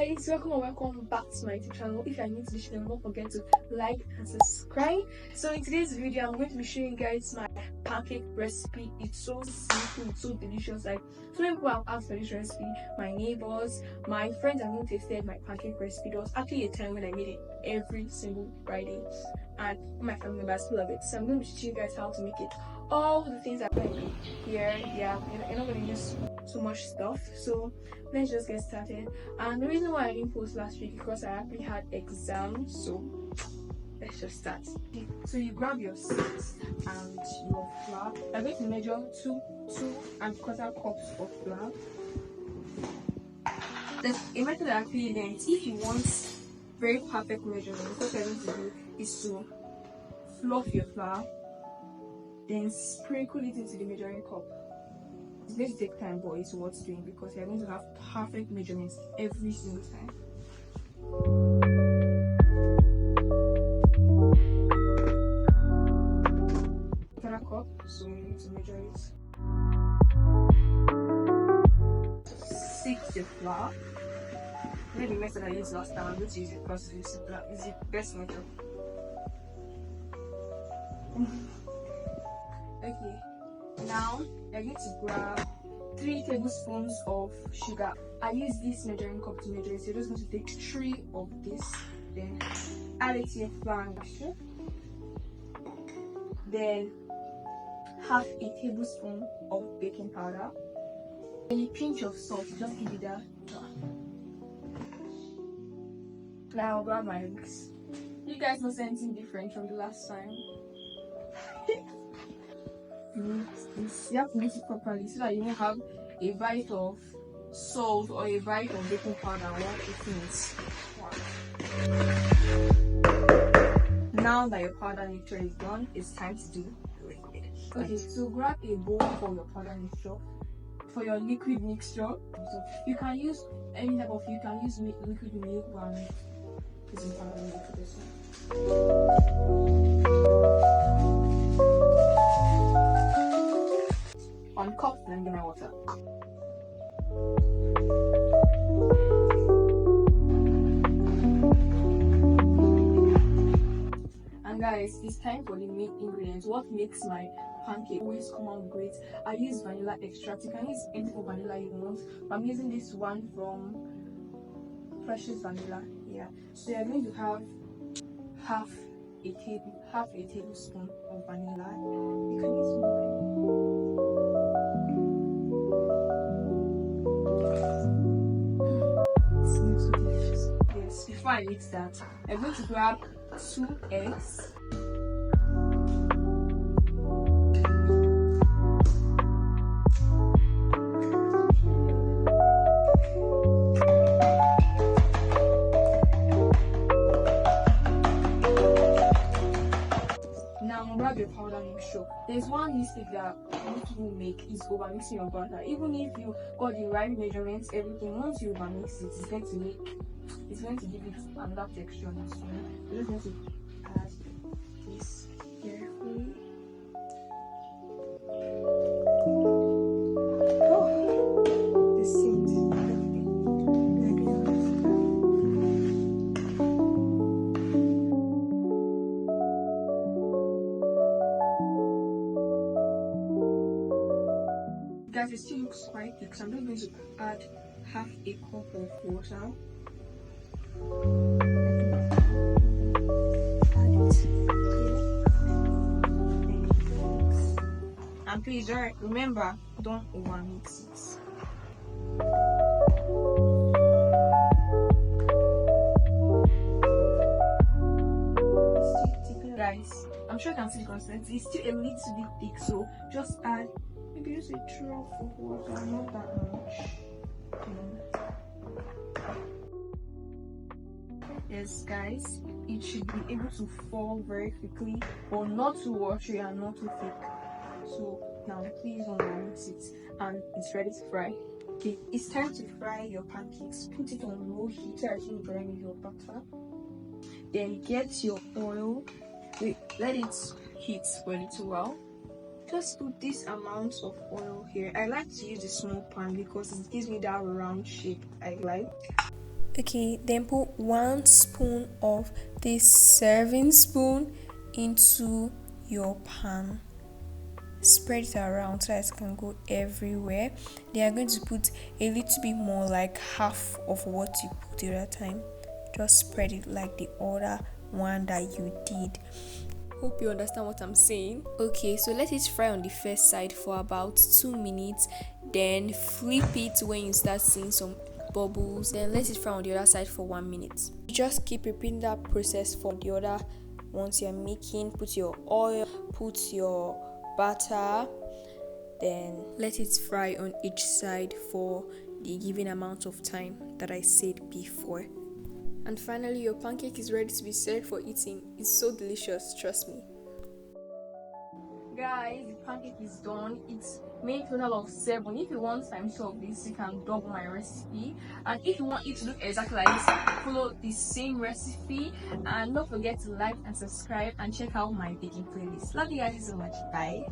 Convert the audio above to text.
guys, welcome and welcome back to my YouTube channel. If you are new to this channel, don't forget to like and subscribe. So in today's video, I'm going to be showing you guys my pancake recipe. It's so simple, it's so delicious. Like, so many people have asked for this recipe. My neighbors, my friends have even tasted my pancake recipe. There was actually a time when I made it every single Friday, and my family members love it. So I'm going to be teaching you guys how to make it. All the things I'm going to do here, yeah, you're not going to use so much stuff. So let's just get started. And the reason why I didn't post last week because I actually had exams, so let's just start. Okay, so you grab your sticks and your flour. I'm going to measure two and quarter cups of flour. There's a method I actually learned. If you want very perfect measurements, what you're going to do is to fluff your flour, then sprinkle it into the measuring cup. It's going to take time, but it's worth doing because you're going to have perfect measurements every single time. Quarter cup, so you need to measure it. Sift your flour. Maybe the method I used last time, I'm going to use it because it's the best method. Okay, now I'm going to grab 3 tablespoons of sugar. I use this measuring cup to measure it, so you're just going to take 3 of this, then add it to your flour mixture. Then half a tablespoon of baking powder. Then a pinch of salt, just give it that. Now I'll grab my mix. You guys know anything different from the last time? You have to mix it properly so that you won't have a bite of salt or a bite of baking powder while eating it. Now that your powder mixture is done, it's time to do the liquid. Okay, so grab a bowl for your powder mixture, for your liquid mixture. So you can use any type of, you can use liquid milk, but I'm using powder milk for this one. 1 cup, then give me water. And guys, it's time for the main ingredients. What makes my pancake always come out great? I use vanilla extract. You can use any type of vanilla you want, but I'm using this one from Precious Vanilla. Yeah. So you're going to have half a tablespoon of vanilla. You can use more. So delicious. Yes, before I mix that, I'm going to grab 2 eggs. Now grab your powder mixture. There's one mistake that most people make is over mixing your butter. Even if you got the right measurements, everything, once you over mix it, it's going to give it another texture and so on. You're just going to add this carefully. Oh, the scent. Guys, it still looks quite thick, so I'm just going to add half a cup of water. And please, remember, don't over mix it. Guys, I'm sure you can see the consistency. It's still a little bit thick, so just add maybe just a drop of water, not that much. Yes, guys, it should be able to fall very quickly, but not too watery and not too thick. So now please don't mix it, and it's ready to fry. Okay, it's time to fry your pancakes. Put it on low heat so you burn your butter. Then get your oil. Let it heat for a little while. Just put this amount of oil here. I like to use a small pan because it gives me that round shape I like. Okay, then put 1 spoon of this serving spoon into your pan. Spread it around so that it can go everywhere. They are going to put a little bit more, like half of what you put the other time. Just spread it like the other one that you did. Hope you understand what I'm saying. Okay, so let it fry on the first side for about 2 minutes, then flip it when you start seeing some bubbles, then let it fry on the other side for 1 minute. You just keep repeating that process for the other ones you're making. Put your oil, put your butter, then let it fry on each side for the given amount of time that I said before. And finally, your pancake is ready to be served for eating. It's so delicious, trust me. Guys, the pancake is done. It's made a total of 7. If you want times 2 of this, you can double my recipe. And if you want it to look exactly like this, follow the same recipe. And don't forget to like and subscribe and check out my baking playlist. Love you guys so much. Bye.